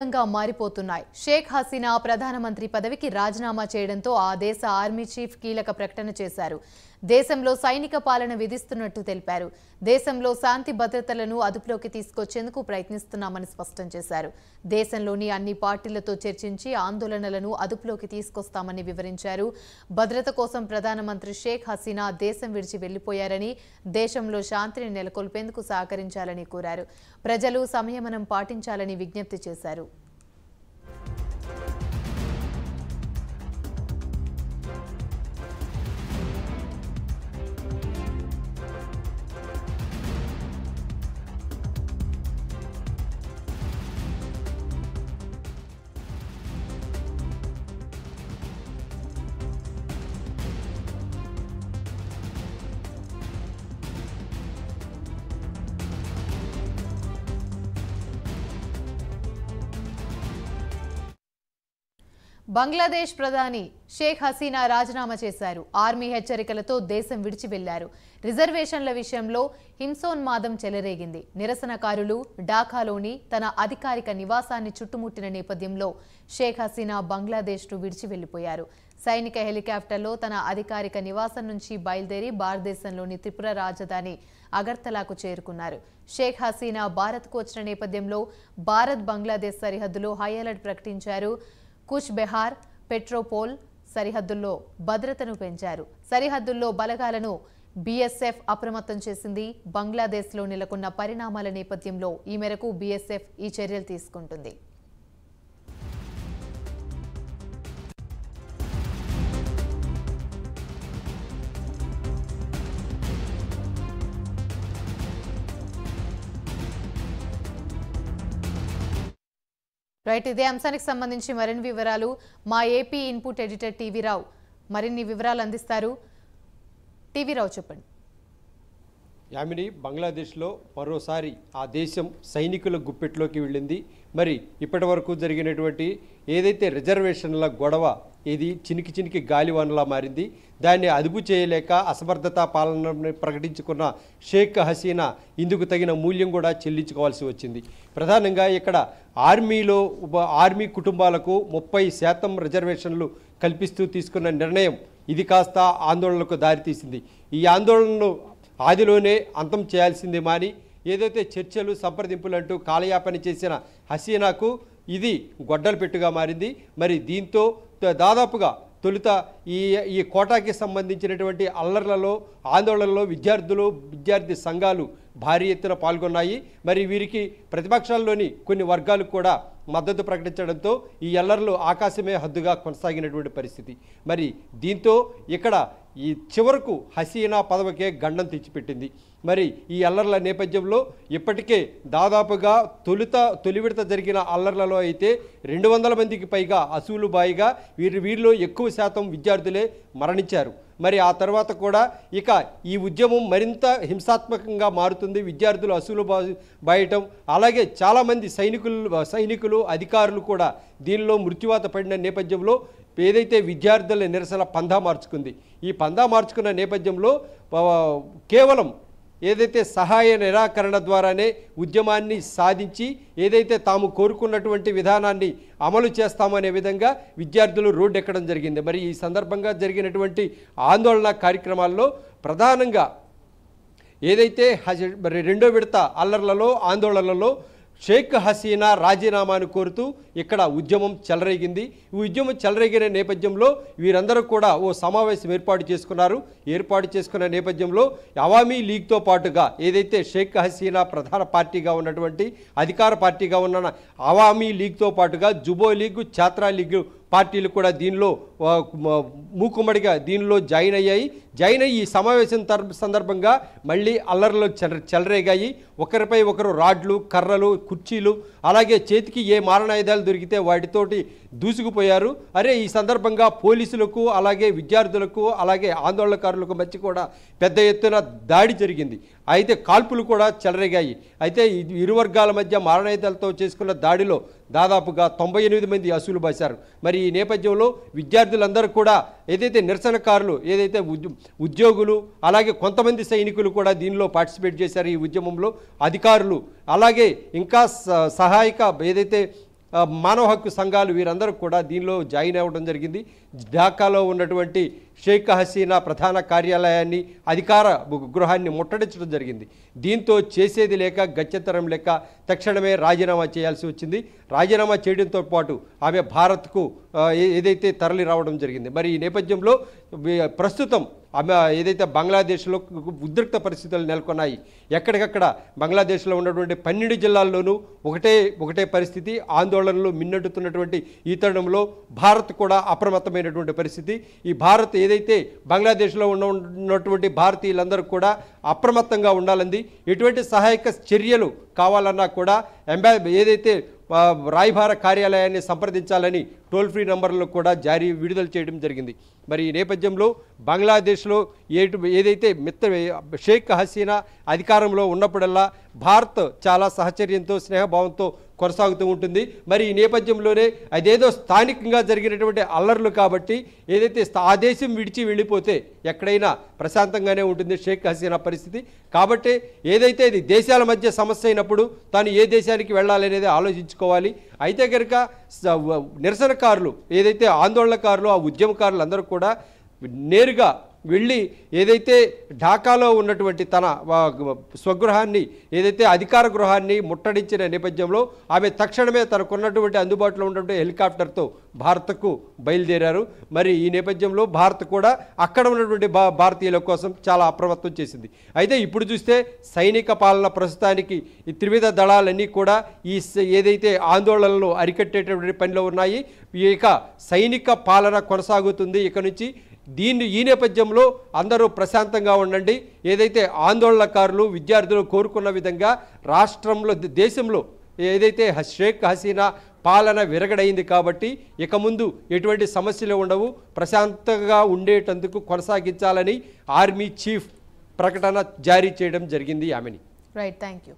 మారిపోతున్నాయి. షేక్ హసీనా ప్రధానమంత్రి పదవికి రాజీనామా చేయడంతో ఆ దేశ ఆర్మీ చీఫ్ కీలక ప్రకటన చేశారు. దేశంలో సైనిక పాలన విధిస్తున్నట్టు తెలిపారు. దేశంలో శాంతి భద్రతలను అదుపులోకి తీసుకొచ్చేందుకు ప్రయత్నిస్తున్నామని స్పష్టం చేశారు. దేశంలోని అన్ని పార్టీలతో చర్చించి ఆందోళనలను అదుపులోకి తీసుకొస్తామని వివరించారు. భద్రత కోసం ప్రధానమంత్రి షేక్ హసీనా దేశం విడిచి వెళ్లిపోయారని, దేశంలో శాంతిని నెలకొల్పేందుకు సహకరించాలని కోరారు. ప్రజలు సంయమనం పాటించాలని విజ్ఞప్తి చేశారు. బంగ్లాదేశ్ ప్రధాని షేక్ హసీనా రాజీనామా చేశారు. ఆర్మీ హెచ్చరికలతో దేశం విడిచి వెళ్లారు. రిజర్వేషన్ల విషయంలో హింసోన్మాదం చెలరేగింది. నిరసనకారులు ఢాకాలోని తన అధికారిక నివాసాన్ని చుట్టుముట్టిన నేపథ్యంలో షేక్ హసీనా బంగ్లాదేశ్ను విడిచి వెళ్లిపోయారు. సైనిక హెలికాప్టర్లో తన అధికారిక నివాసం నుంచి బయలుదేరి భారతదేశంలోని త్రిపుర రాజధాని అగర్తలాకు చేరుకున్నారు. షేక్ హసీనా భారత్కు వచ్చిన నేపథ్యంలో భారత్ బంగ్లాదేశ్ సరిహద్దులో హై అలర్ట్ ప్రకటించారు. కుచ్ బెహార్, పెట్రోపోల్ సరిహద్దుల్లో భద్రతను పెంచారు. సరిహద్దుల్లో బలగాలను బీఎస్ఎఫ్ అప్రమత్తం చేసింది. బంగ్లాదేశ్లో నెలకొన్న పరిణామాల నేపథ్యంలో ఈ మేరకు బీఎస్ఎఫ్ ఈ చర్యలు తీసుకుంటుంది. రైట్, ఇదే అంశానికి సంబంధించి మరిన్ని వివరాలు మా ఏపీ ఇన్పుట్ ఎడిటర్ టీవీ రావు మరిన్ని వివరాలు అందిస్తారు. టీవీ రావు, చెప్పండి. యామిని, బంగ్లాదేశ్లో మరోసారి ఆ దేశం సైనికుల గుప్పెట్లోకి వెళ్ళింది. మరి ఇప్పటి వరకు జరిగినటువంటి ఏదైతే రిజర్వేషన్ల గొడవ ఇది చినికి గాలివానలా మారింది. దాన్ని అదుపు చేయలేక అసమర్థతా పాలనను ప్రకటించుకున్న షేక్ హసీనా ఇందుకు తగిన మూల్యం కూడా చెల్లించుకోవాల్సి వచ్చింది. ప్రధానంగా ఇక్కడ ఆర్మీ కుటుంబాలకు 30% రిజర్వేషన్లు కల్పిస్తూ తీసుకున్న నిర్ణయం ఇది కాస్త ఆందోళనకు దారితీసింది. ఈ ఆందోళనను ఆదిలోనే అంతం చేయాల్సింది మాని ఏదైతే చర్చలు సంప్రదింపులు అంటూ కాలయాపన చేసిన హసీనాకు ఇది గొడ్డలు పెట్టుగా మారింది. మరి దీంతో దాదాపుగా తొలుత ఈ కోటాకి సంబంధించినటువంటి అల్లర్లలో ఆందోళనలో విద్యార్థి సంఘాలు భారీ ఎత్తున పాల్గొన్నాయి. మరి వీరికి ప్రతిపక్షాల్లోని కొన్ని వర్గాలు కూడా మద్దతు ప్రకటించడంతో ఈ అల్లర్లు ఆకాశమే హద్దుగా కొనసాగినటువంటి పరిస్థితి. మరి దీంతో ఇక్కడ ఈ చివరకు హసీనా పదవికే గండం తెచ్చిపెట్టింది. మరి ఈ అల్లర్ల నేపథ్యంలో ఇప్పటికే దాదాపుగా తొలి విడత జరిగిన అల్లర్లలో అయితే 200 మందికి పైగా అసూలుబాయిగా వీరిలో ఎక్కువ శాతం విద్యార్థులే మరణించారు. మరి ఆ తర్వాత కూడా ఇక ఈ ఉద్యమం మరింత హింసాత్మకంగా మారుతుంది. విద్యార్థులు అసూలు బాయటం, అలాగే చాలామంది సైనికులు అధికారులు కూడా దీనిలో మృత్యువాత పడిన నేపథ్యంలో ఏదైతే విద్యార్థుల నిరసన పందా మార్చుకుంది. ఈ పందా మార్చుకున్న నేపథ్యంలో కేవలం ఏదైతే సహాయ నిరాకరణ ద్వారానే ఉద్యమాన్ని సాధించి ఏదైతే తాము కోరుకున్నటువంటి విధానాన్ని అమలు చేస్తామనే విధంగా విద్యార్థులు రోడ్డు ఎక్కడం జరిగింది. మరి ఈ సందర్భంగా జరిగినటువంటి ఆందోళన కార్యక్రమాల్లో ప్రధానంగా ఏదైతే రెండో విడత అల్లర్లలో ఆందోళనలలో షేక్ హసీనా రాజీనామాను కోరుతూ ఇక్కడ ఉద్యమం చెలరేగింది. ఈ ఉద్యమం చెలరేగిన నేపథ్యంలో వీరందరూ కూడా ఓ సమావేశం ఏర్పాటు చేసుకున్న నేపథ్యంలో అవామీ లీగ్తో పాటుగా ఏదైతే షేక్ హసీనా ప్రధాన పార్టీగా ఉన్నటువంటి అధికార పార్టీగా ఉన్న అవామీ లీగ్తో పాటుగా జుబో లీగ్, ఛాత్రా లీగ్ పార్టీలు కూడా దీనిలో మూకుమ్మడిగా దీనిలో జాయిన్ అయ్యి ఈ సమావేశం సందర్భంగా మళ్ళీ అల్లర్లు చెలరేగాయి. ఒకరిపై ఒకరు రాడ్లు, కర్రలు, కుర్చీలు, అలాగే చేతికి ఏ మారణాయుధాలు దొరికితే వాటితోటి దూసుకుపోయారు. ఈ సందర్భంగా పోలీసులకు, అలాగే విద్యార్థులకు, అలాగే ఆందోళనకారులకు మధ్య కూడా పెద్ద ఎత్తున దాడి జరిగింది. అయితే కాల్పులు కూడా చెలరేగాయి. అయితే ఇరు వర్గాల మధ్య మారణాయుధాలతో చేసుకున్న దాడిలో దాదాపుగా 98 మంది అసూలు బాశారు. మరి ఈ నేపథ్యంలో విద్యార్థులందరూ కూడా ఏదైతే నిరసనకారులు, ఏదైతే ఉద్యోగులు, అలాగే కొంతమంది సైనికులు కూడా దీనిలో పార్టిసిపేట్ చేశారు. ఈ ఉద్యమంలో అధికారులు, అలాగే ఇంకా సహాయక ఏదైతే మానవ హక్కు సంఘాలు వీరందరూ కూడా దీనిలో జాయిన్ అవ్వడం జరిగింది. ఢాకాలో ఉన్నటువంటి షేక్ హసీనా ప్రధాన కార్యాలయాన్ని అధికార గృహాన్ని ముట్టడించడం జరిగింది. దీంతో చేసేది లేక గత్యంతరం లేక తక్షణమే రాజీనామా చేయాల్సి వచ్చింది. రాజీనామా చేయడంతో పాటు ఆమె భారత్కు ఏదైతే తరలి రావడం జరిగింది. మరి ఈ నేపథ్యంలో ప్రస్తుతం ఆమె ఏదైతే బంగ్లాదేశ్లో ఉద్రిక్త పరిస్థితులు నెలకొన్నాయి. ఎక్కడికక్కడ బంగ్లాదేశ్లో ఉన్నటువంటి 12 జిల్లాల్లోనూ ఒకటే పరిస్థితి, ఆందోళనలు మిన్నెట్టుతున్నటువంటి ఈ తరుణంలో భారత్ కూడా అప్రమత్తమైనటువంటి పరిస్థితి. ఈ భారత్ ఏదైతే బంగ్లాదేశ్లో ఉన్నటువంటి భారతీయులందరూ కూడా అప్రమత్తంగా ఉండాలంది. ఎటువంటి సహాయక చర్యలు కావాలన్నా కూడా ఏదైతే రాయబార కార్యాలయాన్ని సంప్రదించాలని టోల్ ఫ్రీ నంబర్లు కూడా విడుదల చేయడం జరిగింది. మరి ఈ నేపథ్యంలో బంగ్లాదేశ్లో ఏదైతే షేక్ హసీనా అధికారంలో ఉన్నప్పుడల్లా భారత్ చాలా సహచర్యంతో స్నేహభావంతో కొనసాగుతూ ఉంటుంది. మరి ఈ నేపథ్యంలోనే అదేదో స్థానికంగా జరిగినటువంటి అల్లర్లు కాబట్టి ఏదైతే ఆ దేశం విడిచి వెళ్ళిపోతే ఎక్కడైనా ప్రశాంతంగానే ఉంటుంది షేక్ హసీనా పరిస్థితి. కాబట్టి ఏదైతే ఇది దేశాల మధ్య సమస్య అయినప్పుడు తాను ఏ దేశానికి వెళ్ళాలనేది ఆలోచించుకోవాలి. అయితే కనుక నిరసనకారులు ఏదైతే ఆందోళనకారులు ఆ ఉద్యమకారులు అందరూ కూడా నేరుగా వెళ్ళి ఏదైతే ఢాకాలో ఉన్నటువంటి తన స్వగృహాన్ని ఏదైతే అధికార గృహాన్ని ముట్టడించిన నేపథ్యంలో ఆమె తక్షణమే తనకున్నటువంటి అందుబాటులో ఉన్నటువంటి హెలికాప్టర్తో భారత్కు బయలుదేరారు. మరి ఈ నేపథ్యంలో భారత్ కూడా అక్కడ ఉన్నటువంటి భారతీయుల కోసం చాలా అప్రమత్తం చేసింది. అయితే ఇప్పుడు చూస్తే సైనిక పాలన ప్రస్తుతానికి ఈ త్రివిధ దళాలన్నీ కూడా ఏదైతే ఆందోళనలు అరికట్టేటటువంటి పనిలో ఉన్నాయి. ఇక సైనిక పాలన కొనసాగుతుంది ఇక నుంచి. ఈ నేపథ్యంలో అందరూ ప్రశాంతంగా ఉండండి. ఏదైతే ఆందోళనకారులు విద్యార్థులు కోరుకున్న విధంగా రాష్ట్రంలో దేశంలో ఏదైతే షేక్ హసీనా పాలన విరగడైంది కాబట్టి ఇక ముందు ఎటువంటి సమస్యలు ఉండవు, ప్రశాంతంగా ఉండేటందుకు కొనసాగించాలని ఆర్మీ చీఫ్ ప్రకటన జారీ చేయడం జరిగింది. ఆమెని రైట్, థ్యాంక్ యూ.